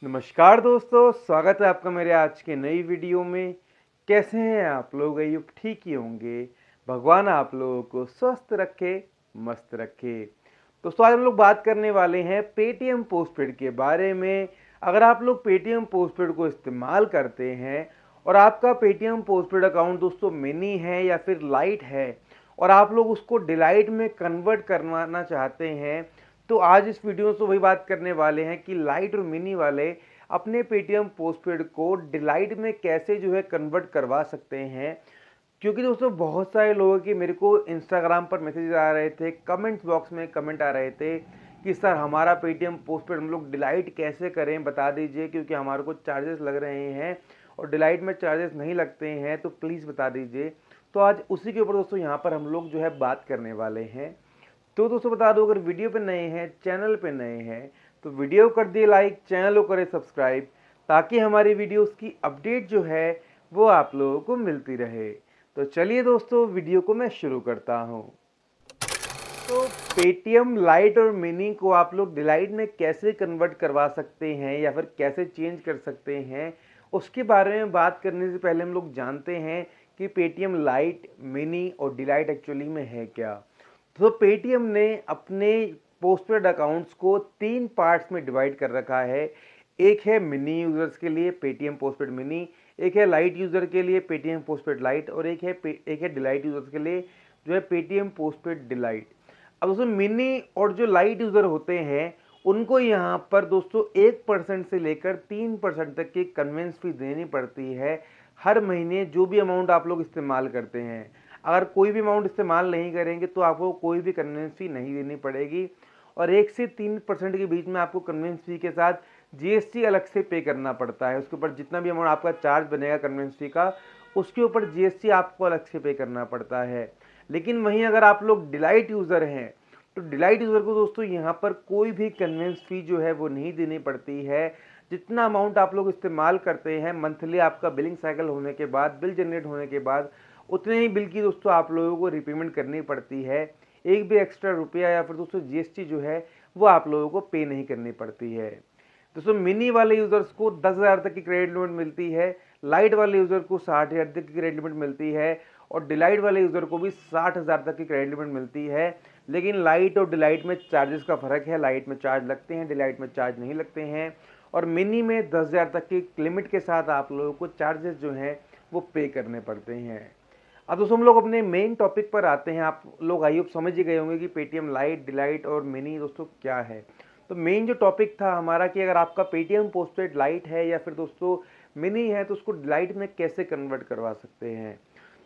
नमस्कार दोस्तों, स्वागत है आपका मेरे आज के नई वीडियो में। कैसे हैं आप लोग? ये ठीक ही होंगे। भगवान आप लोगों को स्वस्थ रखे, मस्त रखे। दोस्तों आज हम लोग बात करने वाले हैं पेटीएम पोस्टपेड के बारे में। अगर आप लोग पेटीएम पोस्टपेड को इस्तेमाल करते हैं और आपका पेटीएम पोस्टपेड अकाउंट दोस्तों मिनी है या फिर लाइट है और आप लोग उसको डिलाइट में कन्वर्ट करवाना चाहते हैं, तो आज इस वीडियो में तो वही बात करने वाले हैं कि लाइट और मिनी वाले अपने पेटीएम पोस्टपेड को डिलाइट में कैसे जो है कन्वर्ट करवा सकते हैं। क्योंकि दोस्तों बहुत सारे लोगों के मेरे को इंस्टाग्राम पर मैसेज आ रहे थे, कमेंट्स बॉक्स में कमेंट आ रहे थे कि सर हमारा पेटीएम पोस्टपेड हम लोग डिलाइट कैसे करें, बता दीजिए, क्योंकि हमारे को चार्जेस लग रहे हैं और डिलाइट में चार्जेस नहीं लगते हैं, तो प्लीज़ बता दीजिए। तो आज उसी के ऊपर दोस्तों यहाँ पर हम लोग जो है बात करने वाले हैं। तो दोस्तों बता दो, अगर वीडियो पे नए हैं, चैनल पे नए हैं, तो वीडियो कर दिए लाइक, चैनल को करें सब्सक्राइब, ताकि हमारी वीडियोस की अपडेट जो है वो आप लोगों को मिलती रहे। तो चलिए दोस्तों वीडियो को मैं शुरू करता हूँ। तो पेटीएम लाइट और मिनी को आप लोग डिलाइट में कैसे कन्वर्ट करवा सकते हैं या फिर कैसे चेंज कर सकते हैं, उसके बारे में बात करने से पहले हम लोग जानते हैं कि पेटीएम लाइट, मिनी और डिलाइट एक्चुअली में है क्या। तो पेटीएम ने अपने पोस्टपेड अकाउंट्स को 3 पार्ट्स में डिवाइड कर रखा है। एक है मिनी यूज़र्स के लिए पेटीएम पोस्टपेड मिनी, एक है लाइट यूज़र के लिए पेटीएम पोस्टपेड लाइट और एक है डिलाइट यूज़र्स के लिए जो है पेटीएम पोस्टपेड डिलाइट। अब दोस्तों मिनी और जो लाइट यूज़र होते हैं उनको यहाँ पर दोस्तों 1% से लेकर 3% तक की कन्वेंस फी देनी पड़ती है हर महीने, जो भी अमाउंट आप लोग इस्तेमाल करते हैं। अगर कोई भी अमाउंट इस्तेमाल नहीं करेंगे तो आपको कोई भी कन्वेंस फी नहीं देनी पड़ेगी और 1 से 3% के बीच में आपको कन्वेंस फी के साथ जीएसटी अलग से पे करना पड़ता है। उसके ऊपर जितना भी अमाउंट आपका चार्ज बनेगा कन्वेंस फी का, उसके ऊपर जीएसटी आपको अलग से पे करना पड़ता है। लेकिन वहीं अगर आप लोग डिलाइट यूज़र हैं तो डिलाइट यूज़र को दोस्तों यहाँ पर कोई भी कन्वेंस फी जो है वो नहीं देनी पड़ती है। जितना अमाउंट आप लोग इस्तेमाल करते हैं मंथली, आपका बिलिंग साइकिल होने के बाद, बिल जनरेट होने के बाद, उतने ही बिल की दोस्तों आप लोगों को रिपेमेंट करनी पड़ती है। एक भी एक्स्ट्रा रुपया या फिर दोस्तों जीएसटी जो है वो आप लोगों को पे नहीं करनी पड़ती है। दोस्तों मिनी वाले यूज़र्स को 10,000 तक की क्रेडिट लिमिट मिलती है, लाइट वाले यूज़र को 60,000 तक की क्रेडिट लिमिट मिलती है और डिलाइट वाले यूज़र को भी 60,000 तक की क्रेडिट लिमिट मिलती है। लेकिन लाइट और डिलाइट में चार्जेस का फ़र्क है, लाइट में चार्ज लगते हैं, डिलाइट में चार्ज नहीं लगते हैं। और मिनी में 10,000 तक की लिमिट के साथ आप लोगों को चार्जेस जो हैं वो पे करने पड़ते हैं। अब दोस्तों हम लोग अपने मेन टॉपिक पर आते हैं। आप लोग आई होप समझ ही गए होंगे कि पेटीएम लाइट, डिलाइट और मिनी दोस्तों क्या है। तो मेन जो टॉपिक था हमारा कि अगर आपका पेटीएम पोस्टपेड लाइट है या फिर दोस्तों मिनी है तो उसको डिलाइट में कैसे कन्वर्ट करवा सकते हैं।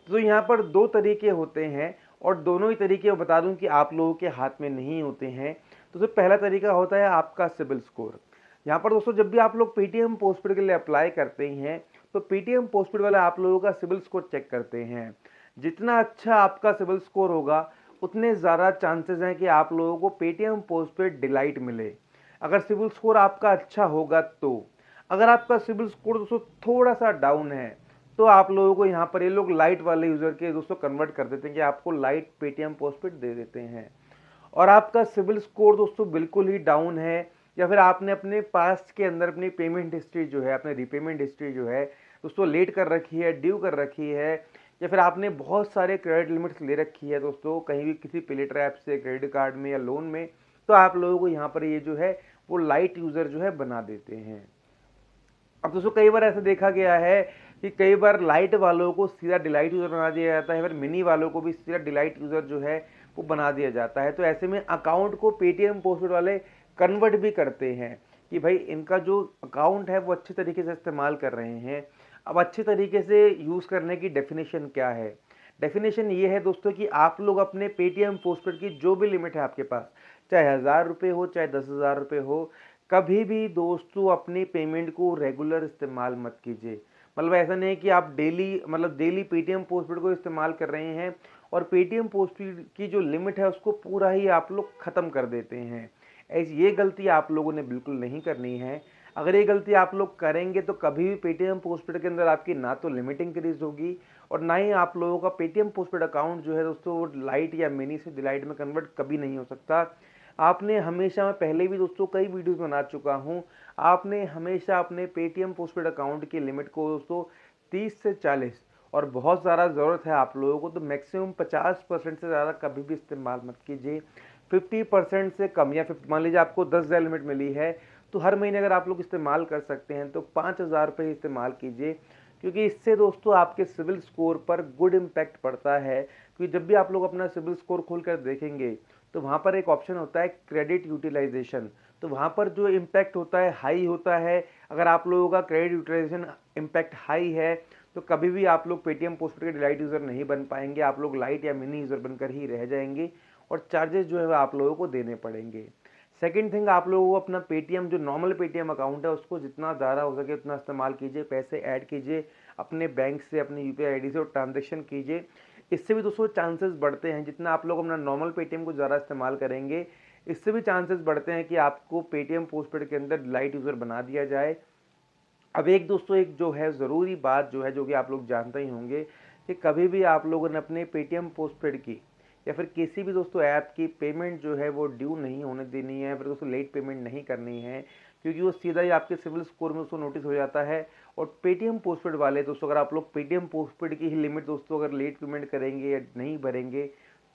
तो यहाँ पर 2 तरीके होते हैं और दोनों ही तरीके बता दूं कि आप लोगों के हाथ में नहीं होते हैं। तो पहला तरीका होता है आपका सिबिल स्कोर। यहाँ पर दोस्तों जब भी आप लोग पेटीएम पोस्टपेड के लिए अप्लाई करते हैं तो पेटीएम पोस्टपेड वाले आप लोगों का सिबिल स्कोर चेक करते हैं। जितना अच्छा आपका सिबिल स्कोर होगा उतने ज़्यादा चांसेस हैं कि आप लोगों को पेटीएम पोस्टपेड डिलाइट मिले। अगर सिबिल स्कोर आपका अच्छा होगा तो। अगर आपका सिबिल स्कोर दोस्तों थोड़ा सा डाउन है तो आप लोगों को यहाँ पर ये लोग लाइट वाले यूज़र के दोस्तों कन्वर्ट कर देते हैं कि आपको लाइट पेटीएम पोस्टपेड दे देते हैं। और आपका सिबिल स्कोर दोस्तों बिल्कुल ही डाउन है या फिर आपने अपने पास्ट के अंदर अपनी पेमेंट हिस्ट्री जो है, अपने रीपेमेंट हिस्ट्री जो है दोस्तों लेट कर रखी है, ड्यू कर रखी है, या फिर आपने बहुत सारे क्रेडिट लिमिट्स ले रखी है दोस्तों कहीं भी किसी पेलेटर ऐप से, क्रेडिट कार्ड में या लोन में, तो आप लोगों को यहाँ पर ये जो है वो लाइट यूज़र जो है बना देते हैं। अब दोस्तों कई बार ऐसा देखा गया है कि कई बार लाइट वालों को सीधा डिलाइट यूज़र बना दिया जाता है, फिर मिनी वालों को भी सीधा डिलाइट यूज़र जो है वो बना दिया जाता है। तो ऐसे में अकाउंट को पेटीएम पोस्टपेड वाले कन्वर्ट भी करते हैं कि भाई इनका जो अकाउंट है वो अच्छे तरीके से इस्तेमाल कर रहे हैं। अब अच्छे तरीके से यूज़ करने की डेफिनेशन क्या है? डेफिनेशन ये है दोस्तों कि आप लोग अपने पेटीएम पोस्टपेड की जो भी लिमिट है आपके पास, चाहे 1,000 रुपये हो, चाहे 10,000 रुपये हो, कभी भी दोस्तों अपनी पेमेंट को रेगुलर इस्तेमाल मत कीजिए। मतलब ऐसा नहीं है कि आप डेली पेटीएम पोस्टपेड को इस्तेमाल कर रहे हैं और पेटीएम पोस्टपेड की जो लिमिट है उसको पूरा ही आप लोग ख़त्म कर देते हैं। ऐसी ये गलती आप लोगों ने बिल्कुल नहीं करनी है। अगर ये गलती आप लोग करेंगे तो कभी भी पेटीएम पोस्टपेड के अंदर आपकी ना तो लिमिट इंक्रीज होगी और ना ही आप लोगों का पेटीएम पोस्टपेड अकाउंट जो है दोस्तों वो लाइट या मिनी से डिलाइट में कन्वर्ट कभी नहीं हो सकता। आपने हमेशा, मैं पहले भी दोस्तों कई वीडियोस बना चुका हूं, आपने हमेशा अपने पेटीएम पोस्टपेड अकाउंट की लिमिट को दोस्तों 30 से 40, और बहुत ज़्यादा ज़रूरत है आप लोगों को तो मैक्सिमम 50% से ज़्यादा कभी भी इस्तेमाल मत कीजिए। 50% से कम, या फिर मान लीजिए आपको 10,000 लिमिट मिली है तो हर महीने अगर आप लोग इस्तेमाल कर सकते हैं तो 5,000 रुपये इस्तेमाल कीजिए, क्योंकि इससे दोस्तों आपके सिविल स्कोर पर गुड इम्पैक्ट पड़ता है। क्योंकि जब भी आप लोग अपना सिविल स्कोर खोल कर देखेंगे तो वहाँ पर एक ऑप्शन होता है क्रेडिट यूटिलाइजेशन, तो वहाँ पर जो इम्पैक्ट होता है हाई होता है। अगर आप लोगों का क्रेडिट यूटिलाइजेशन इम्पैक्ट हाई है तो कभी भी आप लोग पेटीएम पोस्टपेड के डिलाइट यूज़र नहीं बन पाएंगे, आप लोग लाइट या मिनी यूज़र बनकर ही रह जाएंगे और चार्जेस जो है आप लोगों को देने पड़ेंगे। सेकंड थिंग, आप लोगों को अपना पेटीएम जो नॉर्मल पेटीएम अकाउंट है उसको जितना ज़्यादा हो सके उतना इस्तेमाल कीजिए, पैसे ऐड कीजिए अपने बैंक से, अपनी यूपीआई आईडी से, और ट्रांजेक्शन कीजिए। इससे भी दोस्तों चांसेस बढ़ते हैं, जितना आप लोग अपना नॉर्मल पेटीएम को ज़्यादा इस्तेमाल करेंगे इससे भी चांसेस बढ़ते हैं कि आपको पेटीएम पोस्टपेड के अंदर लाइट यूज़र बना दिया जाए। अब एक दोस्तों एक जो है ज़रूरी बात जो है, जो कि आप लोग जानते ही होंगे, कि कभी भी आप लोगों ने अपने पेटीएम पोस्टपेड की या फिर किसी भी दोस्तों ऐप की पेमेंट जो है वो ड्यू नहीं होने देनी है, फिर दोस्तों लेट पेमेंट नहीं करनी है, क्योंकि वो सीधा ही आपके सिविल स्कोर में उसको नोटिस हो जाता है। और पेटीएम पोस्टपेड वाले दोस्तों, अगर आप लोग पेटीएम पोस्टपेड की ही लिमिट दोस्तों अगर लेट पेमेंट करेंगे या नहीं भरेंगे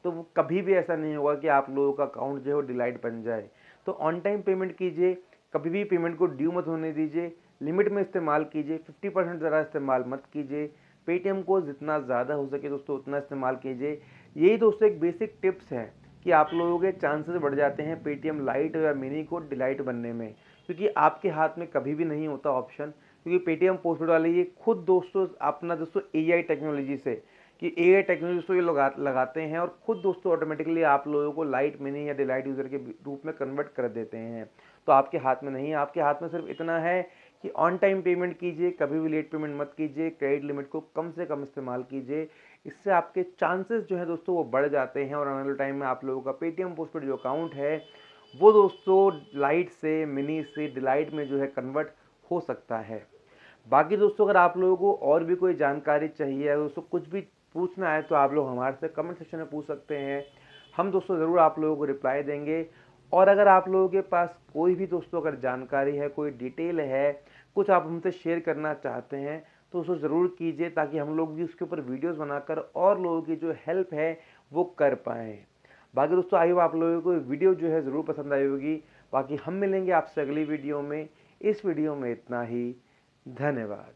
तो वो कभी भी ऐसा नहीं होगा कि आप लोगों का अकाउंट जो है वो डिलाइट बन जाए। तो ऑन टाइम पेमेंट कीजिए, कभी भी पेमेंट को ड्यू मत होने दीजिए, लिमिट में इस्तेमाल कीजिए, 50% ज़्यादा इस्तेमाल मत कीजिए, पेटीएम को जितना ज़्यादा हो सके दोस्तों उतना इस्तेमाल कीजिए। यही दोस्तों एक बेसिक टिप्स है कि आप लोगों के चांसेस बढ़ जाते हैं पेटीएम लाइट या मिनी को डिलाइट बनने में, क्योंकि आपके हाथ में कभी भी नहीं होता ऑप्शन। क्योंकि पेटीएम पोस्टपेड वाले ये खुद दोस्तों अपना दोस्तों एआई टेक्नोलॉजी से, कि एआई टेक्नोलॉजी दोस्तों ये लगाते हैं और खुद दोस्तों ऑटोमेटिकली आप लोगों को लाइट मिनी या डिलाइट यूज़र के रूप में कन्वर्ट कर देते हैं। तो आपके हाथ में नहीं है, आपके हाथ में सिर्फ इतना है कि ऑन टाइम पेमेंट कीजिए, कभी भी लेट पेमेंट मत कीजिए, क्रेडिट लिमिट को कम से कम इस्तेमाल कीजिए। इससे आपके चांसेस जो है दोस्तों वो बढ़ जाते हैं और आने वाले टाइम में आप लोगों का पेटीएम पोस्टपेड जो अकाउंट है वो दोस्तों लाइट से, मिनी से डिलाइट में जो है कन्वर्ट हो सकता है। बाकी दोस्तों अगर आप लोगों को और भी कोई जानकारी चाहिए या दोस्तों कुछ भी पूछना है तो आप लोग हमारे से कमेंट सेक्शन में पूछ सकते हैं, हम दोस्तों ज़रूर आप लोगों को रिप्लाई देंगे। और अगर आप लोगों के पास कोई भी दोस्तों अगर जानकारी है, कोई डिटेल है, कुछ आप हमसे शेयर करना चाहते हैं तो उसको ज़रूर कीजिए, ताकि हम लोग भी उसके ऊपर वीडियोस बनाकर और लोगों की जो हेल्प है वो कर पाएँ। बाकी दोस्तों आई होप आप लोगों को वीडियो जो है ज़रूर पसंद आई होगी। बाकी हम मिलेंगे आपसे अगली वीडियो में। इस वीडियो में इतना ही। धन्यवाद।